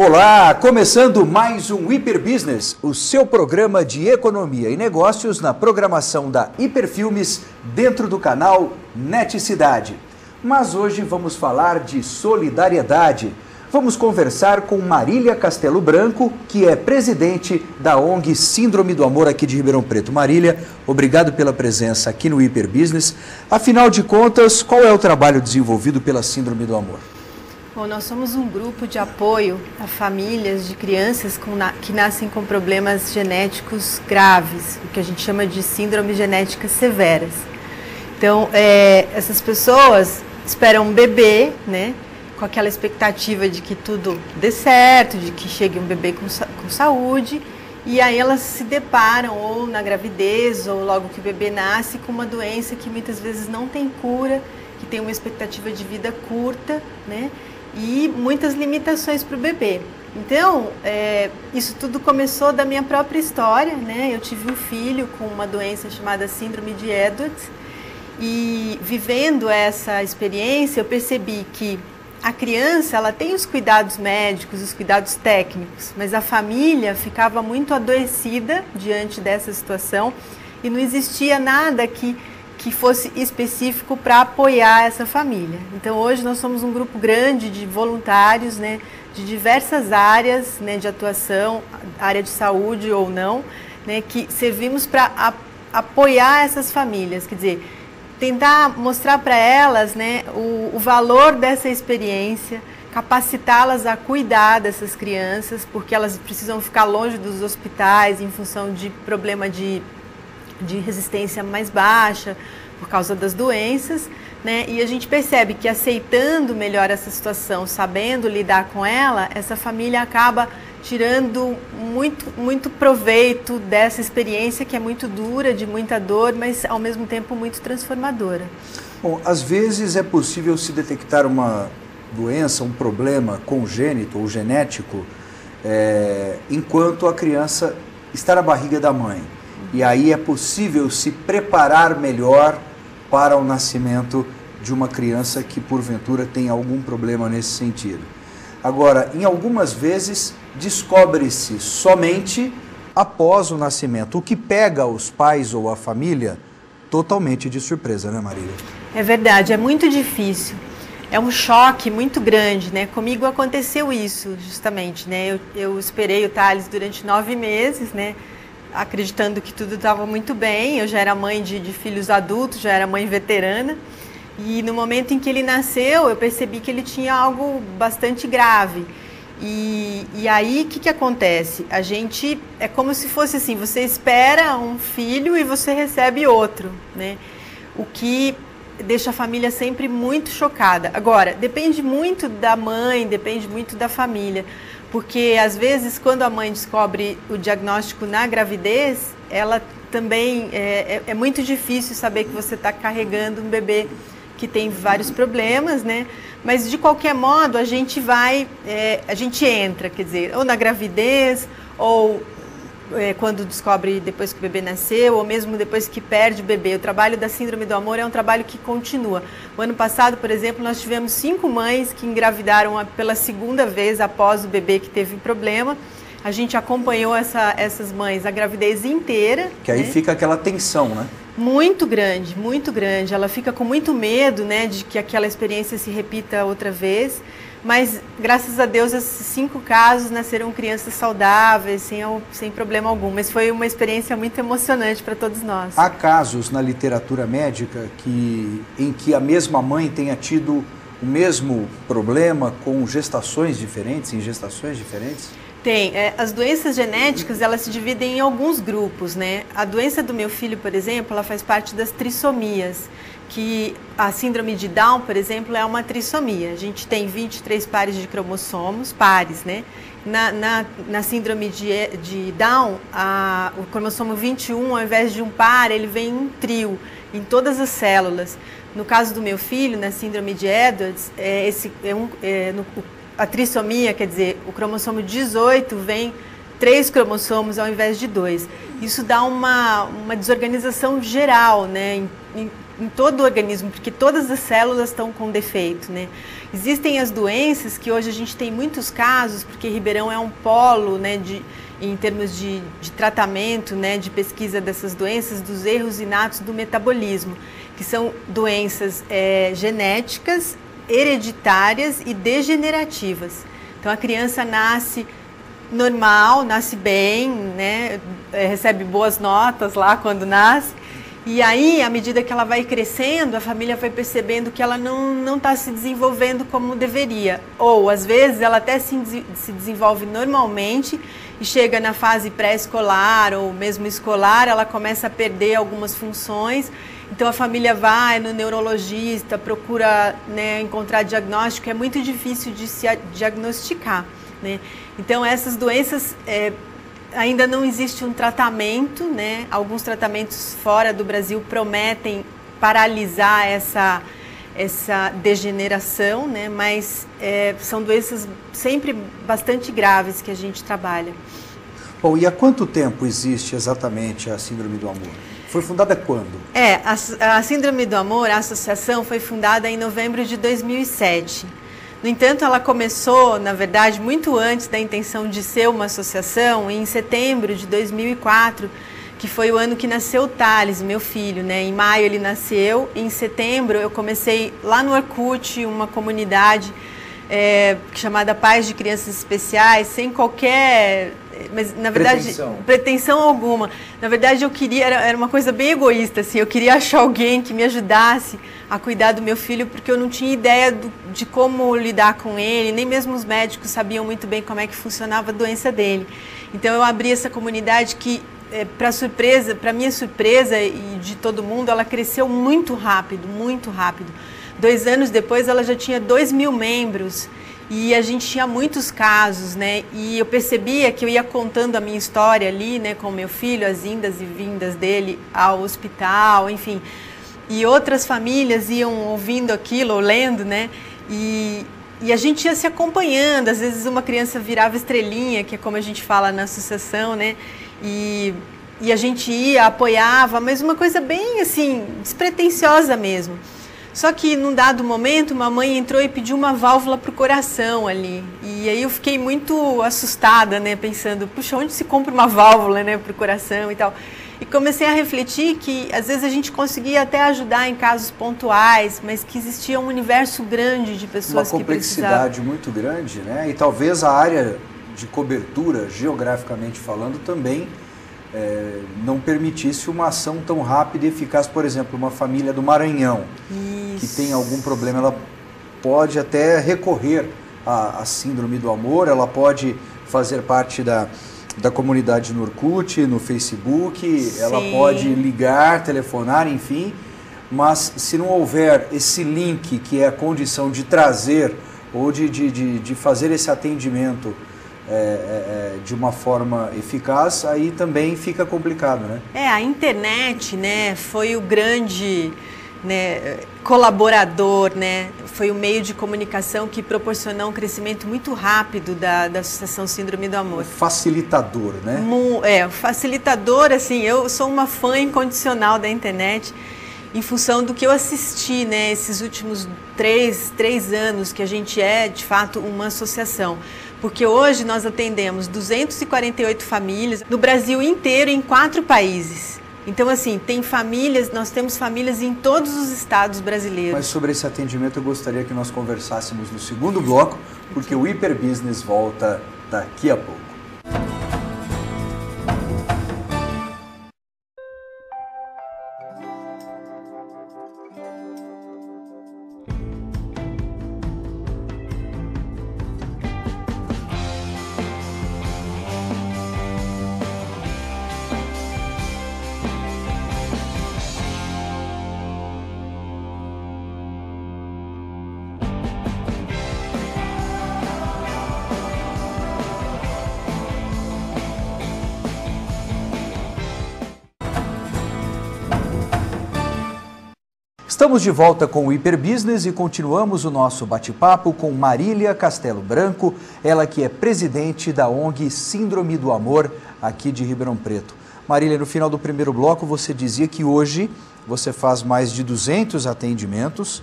Olá, começando mais um Hiper Business, o seu programa de economia e negócios na programação da Hiperfilmes dentro do canal NET Cidade. Mas hoje vamos falar de solidariedade. Vamos conversar com Marília Castelo Branco, que é presidente da ONG Síndrome do Amor aqui de Ribeirão Preto. Marília, obrigado pela presença aqui no Hiper Business. Afinal de contas, qual é o trabalho desenvolvido pela Síndrome do Amor? Bom, nós somos um grupo de apoio a famílias de crianças que nascem com problemas genéticos graves, o que a gente chama de síndromes genéticas severas. Então, essas pessoas esperam um bebê, né, com aquela expectativa de que tudo dê certo, de que chegue um bebê com saúde, e aí elas se deparam ou na gravidez ou logo que o bebê nasce com uma doença que muitas vezes não tem cura, que tem uma expectativa de vida curta, né? E muitas limitações para o bebê. Então, isso tudo começou da minha própria história, né? Eu tive um filho com uma doença chamada Síndrome de Edwards e vivendo essa experiência eu percebi que a criança ela tem os cuidados médicos, os cuidados técnicos, mas a família ficava muito adoecida diante dessa situação e não existia nada que fosse específico para apoiar essa família. Então hoje nós somos um grupo grande de voluntários, né, de diversas áreas, né, de atuação, área de saúde ou não, né, que servimos para apoiar essas famílias, quer dizer, tentar mostrar para elas, né, o valor dessa experiência, capacitá-las a cuidar dessas crianças, porque elas precisam ficar longe dos hospitais em função de problema de resistência mais baixa, por causa das doenças, né? E a gente percebe que aceitando melhor essa situação, sabendo lidar com ela, essa família acaba tirando muito proveito dessa experiência que é muito dura, de muita dor, mas ao mesmo tempo muito transformadora. Bom, às vezes é possível se detectar uma doença, um problema congênito ou genético, enquanto a criança está na barriga da mãe. E aí é possível se preparar melhor para o nascimento de uma criança que porventura tem algum problema nesse sentido. Agora, em algumas vezes, descobre-se somente após o nascimento, o que pega os pais ou a família totalmente de surpresa, né, Marília? É verdade, é muito difícil. É um choque muito grande, né? Comigo aconteceu isso, justamente, né? Eu esperei o Thales durante 9 meses, né? Acreditando que tudo estava muito bem, eu já era mãe de filhos adultos, já era mãe veterana, e no momento em que ele nasceu, eu percebi que ele tinha algo bastante grave. E aí, o que acontece? A gente, é como se fosse assim, você espera um filho e você recebe outro, né? O que deixa a família sempre muito chocada. Agora, depende muito da mãe, depende muito da família. Porque, às vezes, quando a mãe descobre o diagnóstico na gravidez, ela também é muito difícil saber que você está carregando um bebê que tem vários problemas, né? Mas, de qualquer modo, a gente entra, quer dizer, ou na gravidez, ou quando descobre depois que o bebê nasceu, ou mesmo depois que perde o bebê. O trabalho da Síndrome do Amor é um trabalho que continua. O ano passado, por exemplo, nós tivemos 5 mães que engravidaram pela 2ª vez após o bebê que teve problema. A gente acompanhou essas mães a gravidez inteira. Que aí, né, fica aquela tensão, né? Muito grande, muito grande. Ela fica com muito medo, né, de que aquela experiência se repita outra vez. Mas, graças a Deus, esses 5 casos nasceram crianças saudáveis, sem problema algum. Mas foi uma experiência muito emocionante para todos nós. Há casos na literatura médica em que a mesma mãe tenha tido o mesmo problema com gestações diferentes, em gestações diferentes? Tem. As doenças genéticas, elas se dividem em alguns grupos, né? A doença do meu filho, por exemplo, ela faz parte das trissomias, que a síndrome de Down, por exemplo, é uma trissomia. A gente tem 23 pares de cromossomos, pares, né? Na síndrome de Down, o cromossomo 21, ao invés de um par, ele vem em um trio, em todas as células. No caso do meu filho, na síndrome de Edwards, a trissomia, quer dizer, o cromossomo 18 vem 3 cromossomos ao invés de 2. Isso dá uma desorganização geral, né, em todo o organismo, porque todas as células estão com defeito, né? Existem as doenças que hoje a gente tem muitos casos, porque Ribeirão é um polo, né, em termos de tratamento, né, de pesquisa dessas doenças, dos erros inatos do metabolismo, que são doenças genéticas, hereditárias e degenerativas. Então a criança nasce normal, nasce bem, né, recebe boas notas lá quando nasce, e aí, à medida que ela vai crescendo, a família vai percebendo que ela não está se desenvolvendo como deveria. Ou, às vezes, ela até se desenvolve normalmente e chega na fase pré-escolar ou mesmo escolar, ela começa a perder algumas funções. Então, a família vai no neurologista, procura, né, encontrar diagnóstico. É muito difícil de se diagnosticar, né? Então, essas doenças... ainda não existe um tratamento, né? Alguns tratamentos fora do Brasil prometem paralisar essa degeneração, né? Mas são doenças sempre bastante graves que a gente trabalha. Bom, e há quanto tempo existe exatamente a Síndrome do Amor? Foi fundada quando? A Síndrome do Amor, a associação, foi fundada em novembro de 2007. No entanto, ela começou, na verdade, muito antes da intenção de ser uma associação, em setembro de 2004, que foi o ano que nasceu o Thales, meu filho, né? Em maio ele nasceu, e em setembro eu comecei lá no Orkut, uma comunidade chamada Pais de Crianças Especiais, sem qualquer... Mas, na verdade, pretensão alguma. Na verdade, eu queria, era uma coisa bem egoísta, assim, eu queria achar alguém que me ajudasse a cuidar do meu filho, porque eu não tinha ideia de como lidar com ele, nem mesmo os médicos sabiam muito bem como é que funcionava a doença dele. Então, eu abri essa comunidade que, para minha surpresa e de todo mundo, ela cresceu muito rápido, muito rápido. 2 anos depois, ela já tinha 2.000 membros. E a gente tinha muitos casos, né? E eu percebia que eu ia contando a minha história ali, né, com o meu filho, as indas e vindas dele ao hospital, enfim. E outras famílias iam ouvindo aquilo, ou lendo, né? E a gente ia se acompanhando. Às vezes uma criança virava estrelinha, que é como a gente fala na associação, né? E a gente ia, apoiava, mas uma coisa bem, assim, despretensiosa mesmo. Só que num dado momento, uma mãe entrou e pediu uma válvula para o coração ali. E aí eu fiquei muito assustada, né? Pensando, puxa, onde se compra uma válvula, né, para o coração e tal. E comecei a refletir que às vezes a gente conseguia até ajudar em casos pontuais, mas que existia um universo grande de pessoas que precisavam. Uma complexidade muito grande, né? E talvez a área de cobertura, geograficamente falando, também não permitisse uma ação tão rápida e eficaz. Por exemplo, uma família do Maranhão, que tem algum problema, ela pode até recorrer à Síndrome do Amor, ela pode fazer parte da comunidade no Orkut, no Facebook, sim, ela pode ligar, telefonar, enfim, mas se não houver esse link, que é a condição de trazer ou de fazer esse atendimento de uma forma eficaz, aí também fica complicado, né? A internet, né, foi o grande, né, colaborador, né, foi o meio de comunicação que proporcionou um crescimento muito rápido da Associação Síndrome do Amor. Facilitador, né? Facilitador, assim, eu sou uma fã incondicional da internet, em função do que eu assisti, né, esses últimos três anos que a gente de fato, uma associação. Porque hoje nós atendemos 248 famílias no Brasil inteiro, em 4 países. Então, assim, nós temos famílias em todos os estados brasileiros. Mas sobre esse atendimento eu gostaria que nós conversássemos no segundo bloco, porque o Hiperbusiness volta daqui a pouco. Estamos de volta com o Hiperbusiness e continuamos o nosso bate-papo com Marília Castelo Branco, ela que é presidente da ONG Síndrome do Amor aqui de Ribeirão Preto. Marília, no final do primeiro bloco você dizia que hoje você faz mais de 200 atendimentos,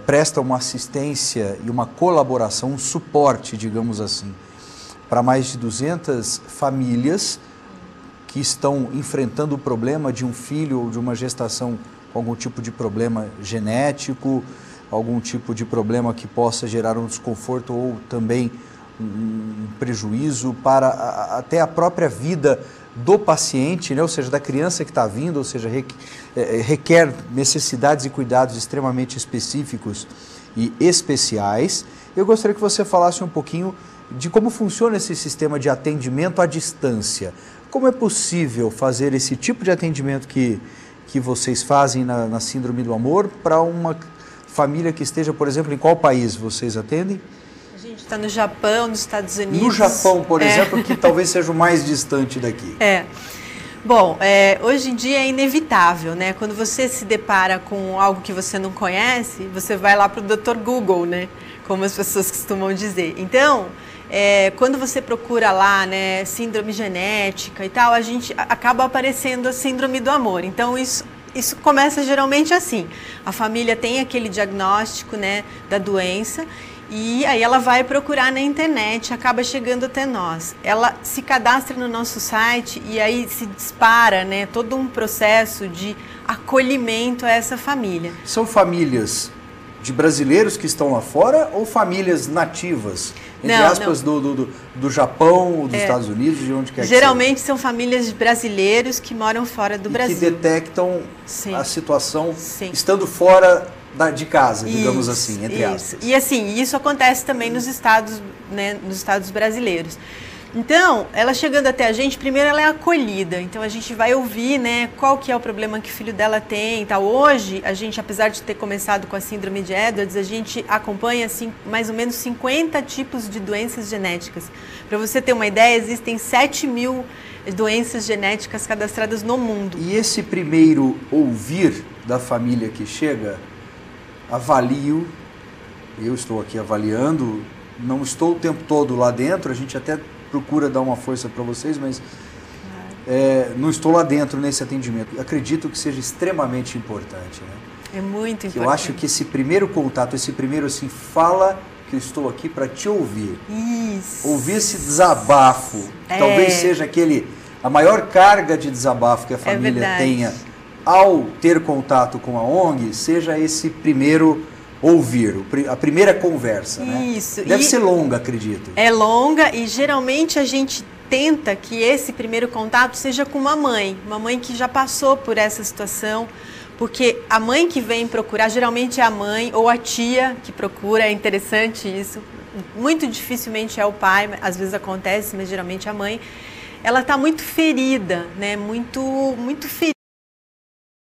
presta uma assistência e uma colaboração, um suporte, digamos assim, para mais de 200 famílias que estão enfrentando o problema de um filho ou de uma gestação com algum tipo de problema genético, algum tipo de problema que possa gerar um desconforto ou também um prejuízo para até a própria vida do paciente, né? Ou seja, da criança que está vindo, ou seja, requer necessidades e cuidados extremamente específicos e especiais. Eu gostaria que você falasse um pouquinho de como funciona esse sistema de atendimento à distância. Como é possível fazer esse tipo de atendimento que vocês fazem na Síndrome do Amor para uma família que esteja, por exemplo, em qual país vocês atendem? A gente está no Japão, nos Estados Unidos. No Japão, por exemplo, que talvez seja o mais distante daqui. Bom, hoje em dia é inevitável, né? Quando você se depara com algo que você não conhece, você vai lá para o Dr. Google, né? Como as pessoas costumam dizer. Então, quando você procura lá, né, síndrome genética e tal, a gente acaba aparecendo a síndrome do amor. Então, isso começa geralmente assim. A família tem aquele diagnóstico, né, da doença e aí ela vai procurar na internet, acaba chegando até nós. Ela se cadastra no nosso site e aí se dispara, né, todo um processo de acolhimento a essa família. São famílias de brasileiros que estão lá fora ou famílias nativas, entre aspas, do Japão, ou dos Estados Unidos, de onde quer que seja? Geralmente são famílias de brasileiros que moram fora do Brasil. Que detectam a situação estando fora de casa, digamos assim, entre aspas. E assim, isso acontece também nos estados, né, nos estados brasileiros. Então, ela chegando até a gente, primeiro ela é acolhida, então a gente vai ouvir, né, qual que é o problema que o filho dela tem e tal. Hoje, a gente, apesar de ter começado com a síndrome de Edwards, a gente acompanha assim, mais ou menos 50 tipos de doenças genéticas. Para você ter uma ideia, existem 7.000 doenças genéticas cadastradas no mundo. E esse primeiro ouvir da família que chega, eu estou aqui avaliando, não estou o tempo todo lá dentro, a gente até procura dar uma força para vocês, mas não estou lá dentro nesse atendimento. Acredito que seja extremamente importante, né? É muito importante. Eu acho que esse primeiro contato, esse primeiro assim, fala que eu estou aqui para te ouvir. Isso. Ouvir esse desabafo, talvez seja a maior carga de desabafo que a família tenha ao ter contato com a ONG, seja esse primeiro ouvir, a primeira conversa, Isso. Né? Deve ser longa, acredito. É longa e geralmente a gente tenta que esse primeiro contato seja com uma mãe que já passou por essa situação, porque a mãe que vem procurar, geralmente é a mãe ou a tia que procura, é interessante isso, muito dificilmente é o pai, às vezes acontece, mas geralmente é a mãe. Ela está muito ferida, né? Muito ferida.